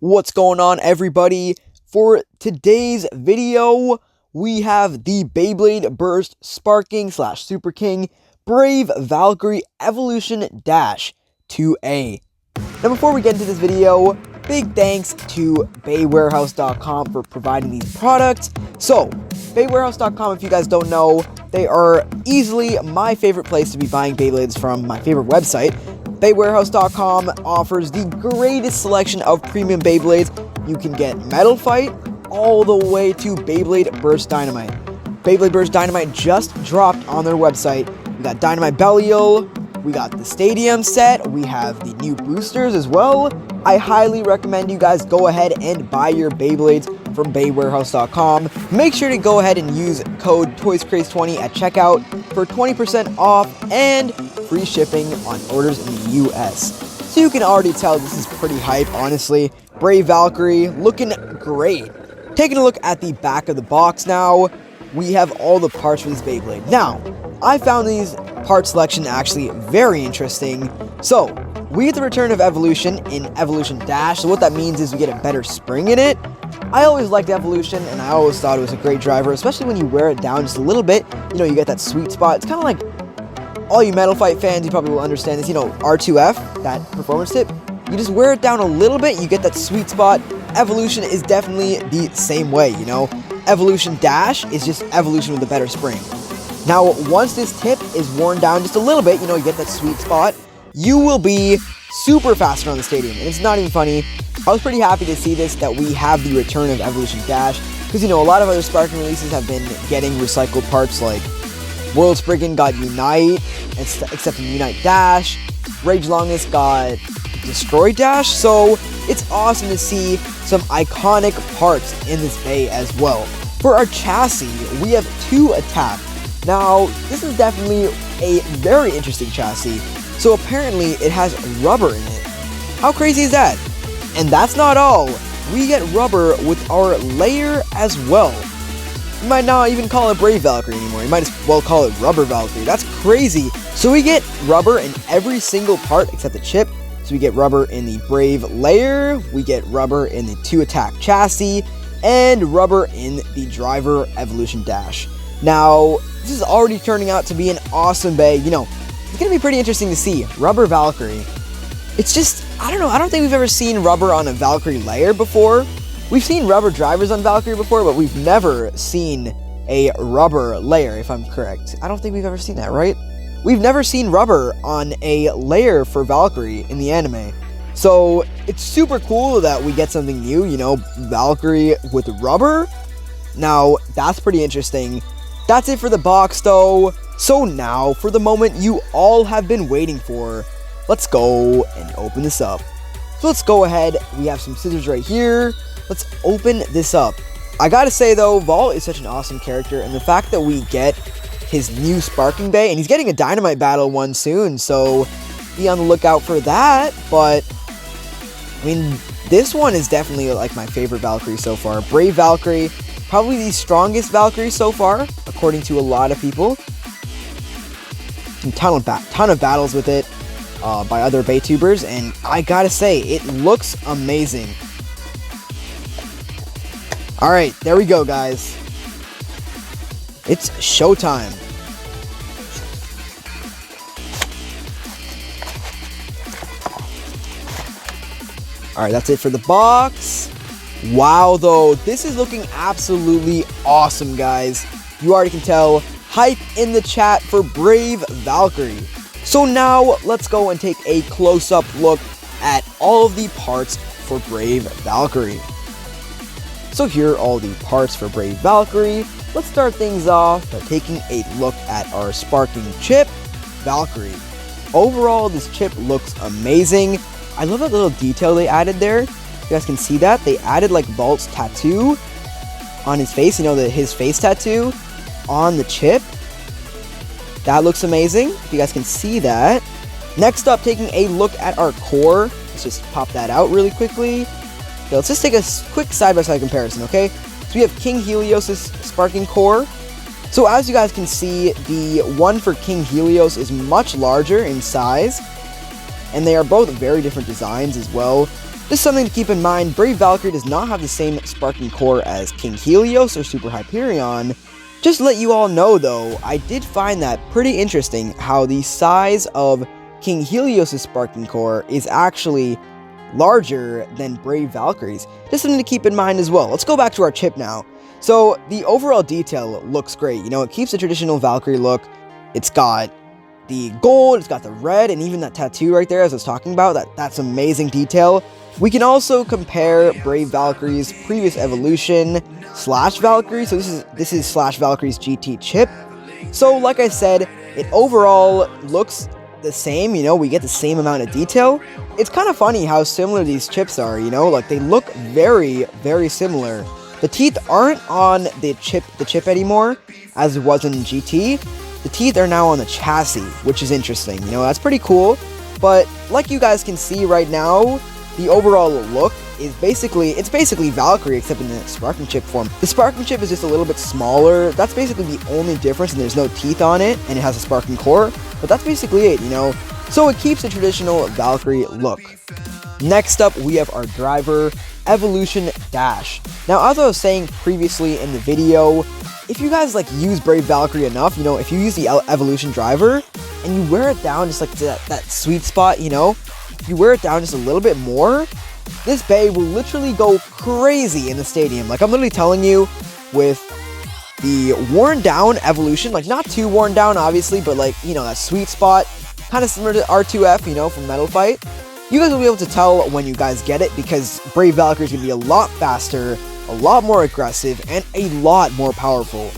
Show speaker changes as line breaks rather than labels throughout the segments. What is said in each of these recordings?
What's going on, everybody? For today's video, we have the Beyblade Burst Sparking / Super King Brave Valkyrie Evolution Dash 2A. Now, before we get into this video, big thanks to BEYwarehouse.com for providing these products. So, BEYwarehouse.com, if you guys don't know, they are easily my favorite place to be buying Beyblades from, my favorite website. BEYwarehouse.com offers the greatest selection of premium Beyblades. You can get Metal Fight all the way to Beyblade Burst Dynamite. Beyblade Burst Dynamite just dropped on their website. We got Dynamite Belial, we got the Stadium set, we have the new boosters as well. I highly recommend you guys go ahead and buy your Beyblades from BEYwarehouse.com. Make sure to go ahead and use code TOYSCRAZE20 at checkout for 20% off and free shipping on orders in the US. So you can already tell this is pretty hype, honestly. Brave Valkyrie, looking great. Taking a look at the back of the box now, we have all the parts for this Beyblade. Now, I found these part selection actually very interesting. So, we get the return of Evolution in Evolution Dash, so what that means is we get a better spring in it. I always liked Evolution, and I always thought it was a great driver, especially when you wear it down just a little bit. You know, you get that sweet spot. It's kind of like, all you Metal Fight fans, you probably will understand this, you know, R2F, that performance tip. You just wear it down a little bit, you get that sweet spot. Evolution is definitely the same way, you know. Evolution Dash is just Evolution with a better spring. Now, once this tip is worn down just a little bit, you know, you get that sweet spot, you will be super fast around the stadium. And it's not even funny. I was pretty happy to see this, that we have the return of Evolution Dash. Because, you know, a lot of other Sparking releases have been getting recycled parts, like World Spriggan got Unite, except in Unite Dash. Rage Longest got Destroy Dash. So, it's awesome to see some iconic parts in this bay as well. For our chassis, we have 2 attack. Now, this is definitely a very interesting chassis. So apparently, it has rubber in it. How crazy is that? And that's not all. We get rubber with our layer as well. You might not even call it Brave Valkyrie anymore. You might as well call it Rubber Valkyrie. That's crazy. So we get rubber in every single part except the chip. So we get rubber in the Brave layer. We get rubber in the 2 attack chassis. And rubber in the Driver Evolution Dash. Now, this is already turning out to be an awesome bay. You know, it's going to be pretty interesting to see. Rubber Valkyrie. It's just, I don't know, I don't think we've ever seen rubber on a Valkyrie layer before. We've seen rubber drivers on Valkyrie before, but we've never seen a rubber layer, if I'm correct. I don't think we've ever seen that, right? We've never seen rubber on a layer for Valkyrie in the anime. So, it's super cool that we get something new, you know, Valkyrie with rubber. Now, that's pretty interesting. That's it for the box, though. So now, for the moment you all have been waiting for, let's go and open this up. So let's go ahead. We have some scissors right here. Let's open this up. I gotta say, though, Vol is such an awesome character, and the fact that we get his new Sparking Bay, and he's getting a Dynamite Battle one soon, so be on the lookout for that. But, I mean, this one is definitely, like, my favorite Valkyrie so far. Brave Valkyrie. Probably the strongest Valkyrie so far, according to a lot of people. A ton of battles with it by other Baytubers, and I gotta say, it looks amazing. Alright, there we go, guys. It's showtime. Alright, that's it for the box. Wow, though, this is looking absolutely awesome, guys. You already can tell, hype in the chat for Brave Valkyrie. So now, let's go and take a close-up look at all of the parts for Brave Valkyrie. So here are all the parts for Brave Valkyrie. Let's start things off by taking a look at our Sparking chip, Valkyrie. Overall, this chip looks amazing. I love that little detail they added there. You guys can see that. They added like Vault's tattoo on his face. You know, his face tattoo on the chip. That looks amazing. If you guys can see that. Next up, taking a look at our core. Let's just pop that out really quickly. Okay, let's just take a quick side-by-side comparison, okay? So we have King Helios' Sparking core. So as you guys can see, the one for King Helios is much larger in size. And they are both very different designs as well. Just something to keep in mind, Brave Valkyrie does not have the same sparking core as King Helios or Super Hyperion. Just to let you all know though, I did find that pretty interesting how the size of King Helios' sparking core is actually larger than Brave Valkyrie's. Just something to keep in mind as well. Let's go back to our chip now. So the overall detail looks great. You know, it keeps the traditional Valkyrie look. It's got the gold, it's got the red, and even that tattoo right there as I was talking about, that's amazing detail. We can also compare Brave Valkyrie's previous evolution slash Valkyrie. So this is slash Valkyrie's GT chip. So like I said, it overall looks the same, you know, we get the same amount of detail. It's kind of funny how similar these chips are, you know, like they look very, very similar. The teeth aren't on the chip anymore, as it was in GT. The teeth are now on the chassis, which is interesting, you know, that's pretty cool. But like you guys can see right now, the overall look is basically Valkyrie except in the sparking chip form. The sparking chip is just a little bit smaller. That's basically the only difference, and there's no teeth on it, and it has a sparking core. But that's basically it, you know. So it keeps the traditional Valkyrie look. Next up, we have our driver, Evolution Dash. Now, as I was saying previously in the video, if you guys like use Brave Valkyrie enough, you know, if you use the Evolution driver and you wear it down just like to that sweet spot, you know, if you wear it down just a little bit more, this Bey will literally go crazy in the stadium. Like I'm literally telling you, with the worn down Evolution, like not too worn down obviously, but like, you know, that sweet spot, kind of similar to R2F, you know, from Metal Fight. You guys will be able to tell when you guys get it, because Brave Valkyrie is going to be a lot faster, a lot more aggressive, and a lot more powerful.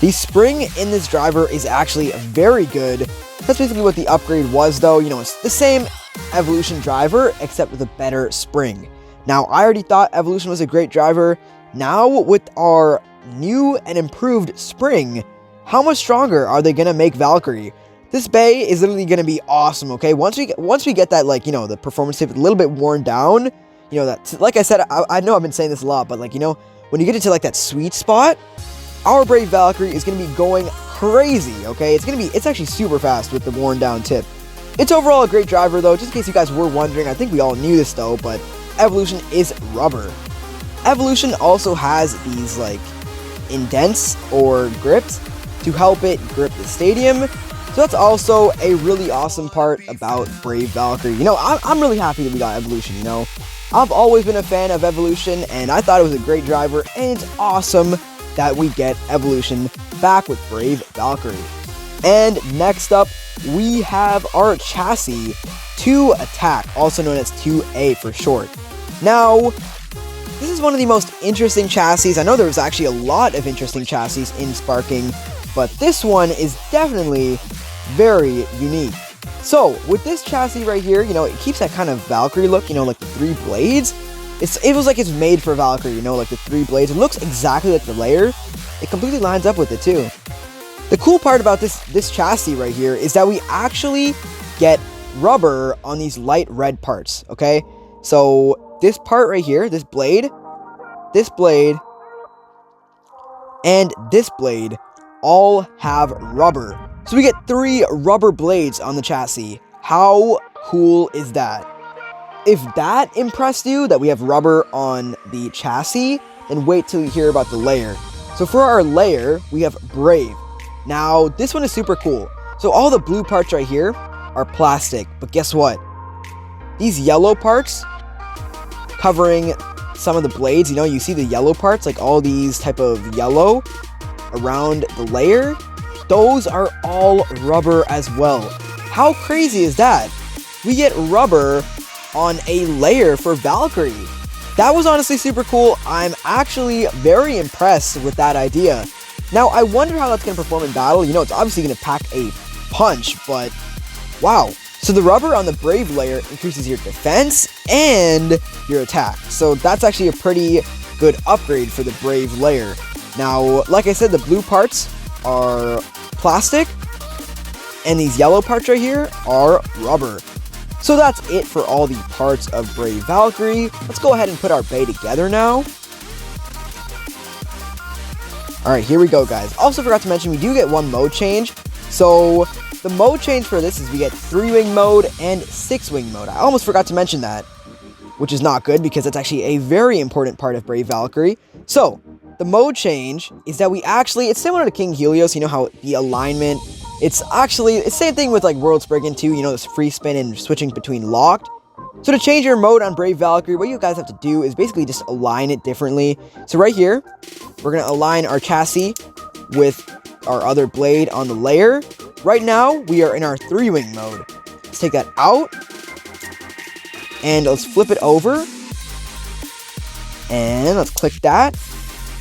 The spring in this driver is actually very good. That's basically what the upgrade was though, you know, it's the same Evolution driver, except with a better spring. Now, I already thought Evolution was a great driver. Now, with our new and improved spring, how much stronger are they going to make Valkyrie? This Bey is literally going to be awesome, okay? Once we get that, like, you know, the performance tip a little bit worn down, you know, that, like I said, I know I've been saying this a lot, but, like, you know, when you get into, like, that sweet spot, our Brave Valkyrie is going to be going crazy, okay? It's actually super fast with the worn down tip. It's overall a great driver, though, just in case you guys were wondering. I think we all knew this, though, but Evolution is rubber. Evolution also has these, like, indents or grips to help it grip the stadium. So that's also a really awesome part about Brave Valkyrie. You know, I'm really happy that we got Evolution, you know. I've always been a fan of Evolution, and I thought it was a great driver, and it's awesome that we get Evolution back with Brave Valkyrie. And next up, we have our chassis, 2 Attack, also known as 2A for short. Now, this is one of the most interesting chassis. I know there was actually a lot of interesting chassis in Sparking, but this one is definitely very unique. So, with this chassis right here, you know, it keeps that kind of Valkyrie look, you know, like the 3 blades. It was like it's made for Valkyrie, you know, like the 3 blades. It looks exactly like the layer. It completely lines up with it, too. The cool part about this chassis right here is that we actually get rubber on these light red parts, okay? So, this part right here, this blade, and this blade all have rubber. So we get 3 rubber blades on the chassis. How cool is that? If that impressed you, that we have rubber on the chassis, then wait till you hear about the layer. So for our layer, we have Brave. Now, this one is super cool. So all the blue parts right here are plastic, but guess what? These yellow parts covering some of the blades, you know, you see the yellow parts, like all these type of yellow around the layer, those are all rubber as well. How crazy is that? We get rubber on a layer for Valkyrie. That was honestly super cool. I'm actually very impressed with that idea. Now, I wonder how that's going to perform in battle. You know, it's obviously going to pack a punch, but wow. So the rubber on the Brave layer increases your defense and your attack. So that's actually a pretty good upgrade for the Brave layer. Now, like I said, the blue parts are plastic, and these yellow parts right here are rubber. So that's it for all the parts of Brave Valkyrie. Let's go ahead and put our Bey together now. Alright, here we go, guys. Also forgot to mention, we do get 1 mode change. So the mode change for this is we get 3-wing mode and 6-wing mode. I almost forgot to mention that. which is not good because it's actually a very important part of Brave Valkyrie. So, the mode change is that it's similar to King Helios, you know how the alignment, it's the same thing with like World Spriggan too, you know, this free spin and switching between locked. So to change your mode on Brave Valkyrie, what you guys have to do is basically just align it differently. So right here, we're going to align our chassis with our other blade on the layer. Right now, we are in our 3-wing mode. Let's take that out. And let's flip it over. And let's click that.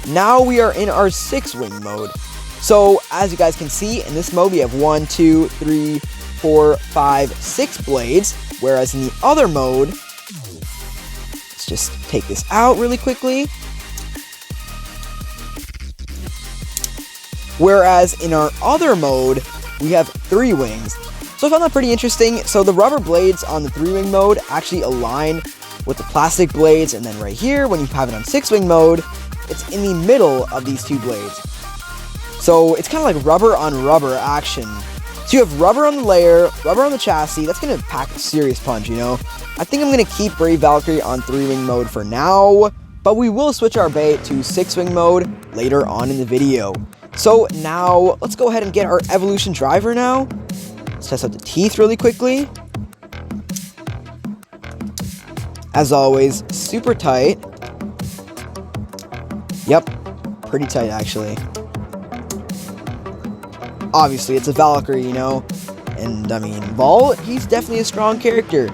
Now we are in our 6-wing mode. So as you guys can see, in this mode, we have 1, 2, 3, 4, 5, 6 blades. Whereas in the other mode, let's just take this out really quickly. Whereas in our other mode, we have 3 wings. So I found that pretty interesting. So the rubber blades on the 3-wing mode actually align with the plastic blades. And then right here, when you have it on 6-wing mode, it's in the middle of these 2 blades. So it's kind of like rubber on rubber action. So you have rubber on the layer, rubber on the chassis. That's going to pack a serious punch, you know? I think I'm going to keep Brave Valkyrie on 3-wing mode for now, but we will switch our Bey to 6-wing mode later on in the video. So now, let's go ahead and get our evolution driver now. Let's test out the teeth really quickly. As always, super tight. Yep, pretty tight actually. Obviously, it's a Valkyrie, you know, and I mean, Vol, he's definitely a strong character,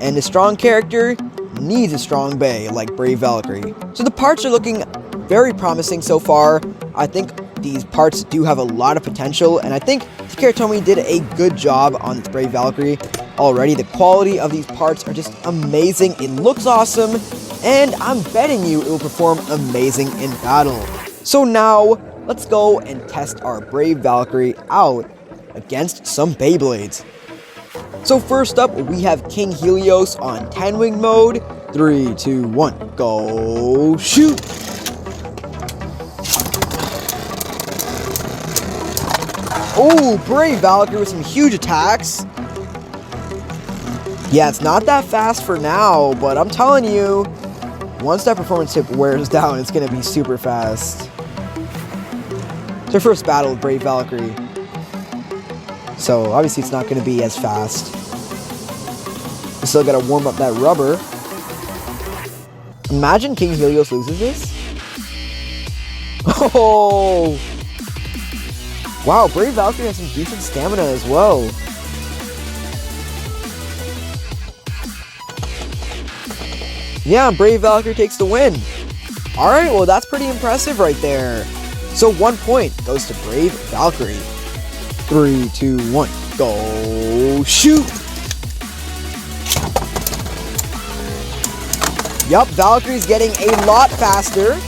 and a strong character needs a strong Bey, like Brave Valkyrie. So the parts are looking very promising so far. I think these parts do have a lot of potential, and I think Takara Tomy did a good job on this Brave Valkyrie already. The quality of these parts are just amazing. It looks awesome, and I'm betting you it will perform amazing in battle. So now, let's go and test our Brave Valkyrie out against some Beyblades. So first up, we have King Helios on 10-wing mode. 3, 2, 1, go shoot! Oh, Brave Valkyrie with some huge attacks. Yeah, it's not that fast for now, but I'm telling you, once that performance tip wears down, it's going to be super fast. It's our first battle with Brave Valkyrie. So, obviously it's not going to be as fast. We still got to warm up that rubber. Imagine King Helios loses this. Oh! Wow, Brave Valkyrie has some decent stamina as well. Yeah, Brave Valkyrie takes the win. Alright, well that's pretty impressive right there. So 1 point goes to Brave Valkyrie. 3, 2, 1, go shoot! Yup, Valkyrie's getting a lot faster.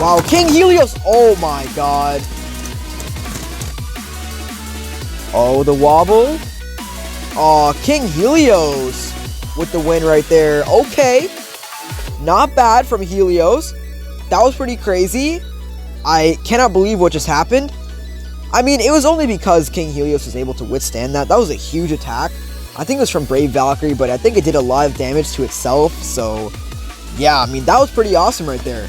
Wow, King Helios, oh my god. Oh, the wobble. Oh, King Helios with the win right there. Okay. Not bad from Helios. That was pretty crazy. I cannot believe what just happened. I mean, it was only because King Helios was able to withstand that. That was a huge attack. I think it was from Brave Valkyrie, but I think it did a lot of damage to itself. So, yeah, I mean, that was pretty awesome right there.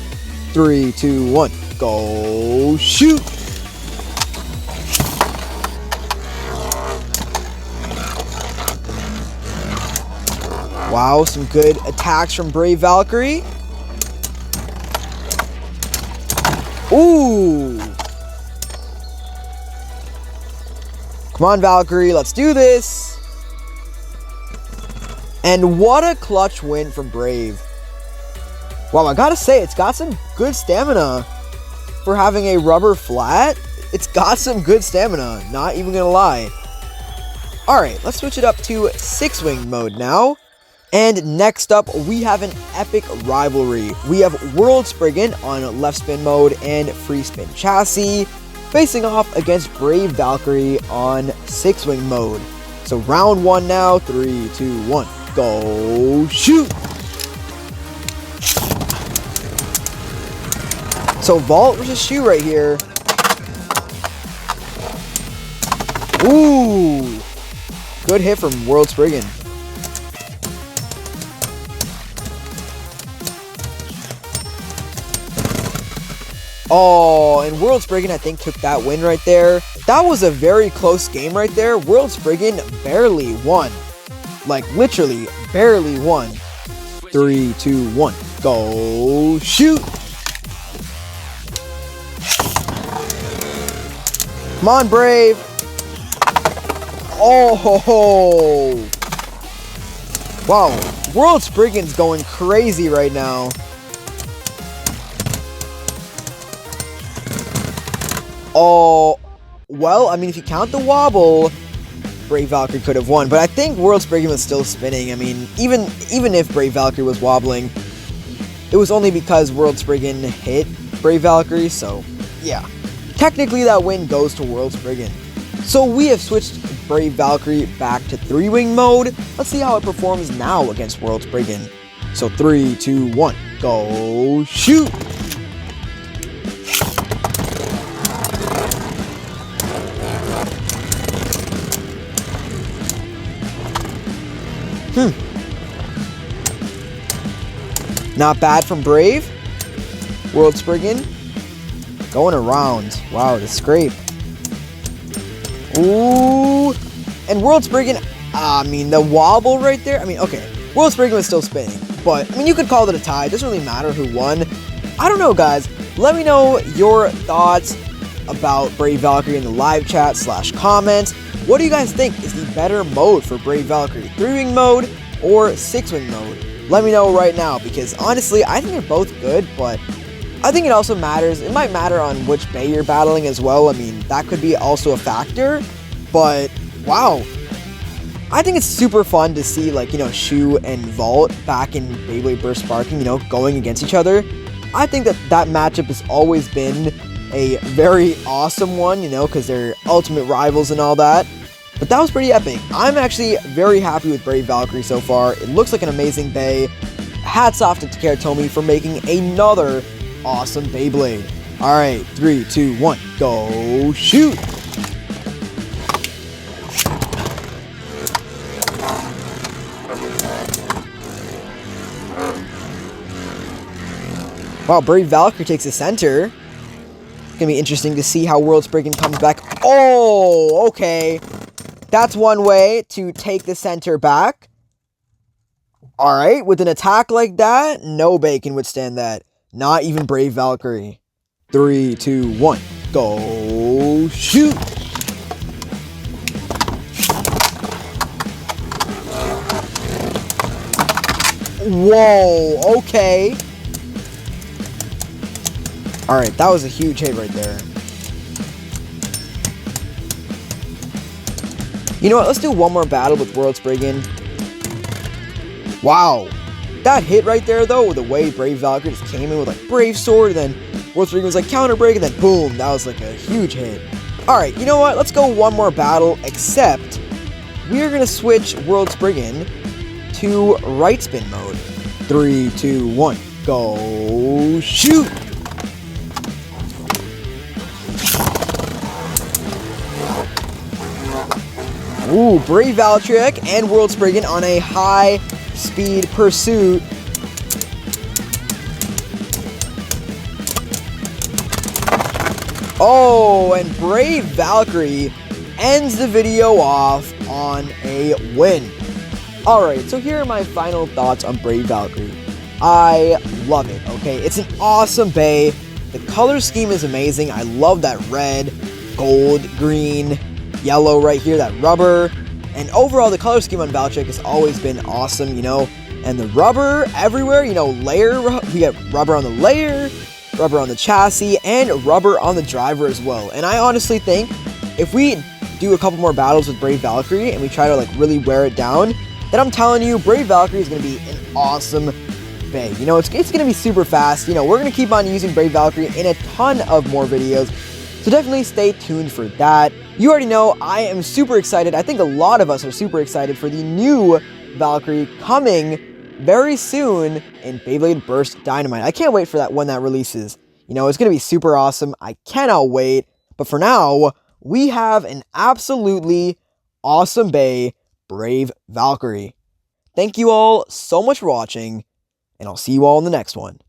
3, 2, 1, go shoot! Wow, some good attacks from Brave Valkyrie. Ooh! Come on, Valkyrie, let's do this! And what a clutch win from Brave. Wow, I gotta say, it's got some good stamina. For having a rubber flat, it's got some good stamina, not even gonna lie. Alright, let's switch it up to 6-wing mode now. And next up, we have an epic rivalry. We have World Spriggan on left spin mode and free spin chassis, facing off against Brave Valkyrie on 6-wing mode. So round 1 now, 3, 2, 1, go shoot! So Vault versus Shoe right here. Ooh! Good hit from World Spriggan. Oh, and World Spriggan, I think, took that win right there. That was a very close game right there. World Spriggan barely won. Like, literally, barely won. 3, 2, 1. Go shoot! Come on, Brave! Oh ho ho! Wow, World Spriggan's going crazy right now. Oh, well, I mean, if you count the wobble, Brave Valkyrie could have won, but I think World Spriggan was still spinning. I mean, even if Brave Valkyrie was wobbling, it was only because World Spriggan hit Brave Valkyrie, so yeah. Technically, that win goes to World Spriggan. So we have switched Brave Valkyrie back to 3-wing mode. Let's see how it performs now against World Spriggan. So 3, 2, 1, go shoot! Not bad from Brave. World Spriggan going around. Wow, the scrape. Ooh. And World Spriggan, I mean, the wobble right there. I mean, okay, World Spriggan was still spinning, but I mean, you could call it a tie. It doesn't really matter who won. I don't know, guys. Let me know your thoughts about Brave Valkyrie in the live chat / comments. What do you guys think is the better mode for Brave Valkyrie? 3-wing mode or 6-wing mode? Let me know right now, because honestly, I think they're both good, but I think it also matters. It might matter on which bay you're battling as well. I mean, that could be also a factor, but wow. I think it's super fun to see, like, you know, Shu and Vault back in Beyblade Burst Sparking, you know, going against each other. I think that matchup has always been a very awesome one, you know, because they're ultimate rivals and all that. But that was pretty epic. I'm actually very happy with Brave Valkyrie so far. It looks like an amazing bay. Hats off to Takara Tomy for making another awesome Beyblade. Alright, 3, 2, 1, go shoot! Wow, Brave Valkyrie takes the center. It's gonna be interesting to see how World Spriggan comes back. Oh, okay. That's one way to take the center back. Alright, with an attack like that, no bay can withstand that. Not even Brave Valkyrie. 3, 2, 1, go shoot! Whoa, okay. Alright, that was a huge hit right there. You know what, let's do one more battle with World Spriggan. Wow. That hit right there, though, with the way Brave Valkyrie just came in with, like, Brave Sword, and then World Spriggan was like, counter break, and then boom, that was, like, a huge hit. Alright, you know what, let's go one more battle, except we're gonna switch World Spriggan to right spin mode. 3, 2, 1, go shoot! Ooh, Brave Valkyrie and World Spriggan on a high-speed pursuit. Oh, and Brave Valkyrie ends the video off on a win. Alright, so here are my final thoughts on Brave Valkyrie. I love it, okay? It's an awesome bay. The color scheme is amazing. I love that red, gold, green, yellow right here, that rubber. And overall, the color scheme on Valkyrie has always been awesome, you know. And the rubber everywhere, you know, we got rubber on the layer, rubber on the chassis, and rubber on the driver as well. And I honestly think if we do a couple more battles with Brave Valkyrie and we try to, like, really wear it down, then I'm telling you, Brave Valkyrie is going to be an awesome bay. You know, it's going to be super fast. You know, we're going to keep on using Brave Valkyrie in a ton of more videos. So definitely stay tuned for that. You already know I am super excited. I think a lot of us are super excited for the new Valkyrie coming very soon in Beyblade Burst Dynamite. I can't wait for that when that releases. You know, it's going to be super awesome. I cannot wait. But for now, we have an absolutely awesome BEY Brave Valkyrie. Thank you all so much for watching, and I'll see you all in the next one.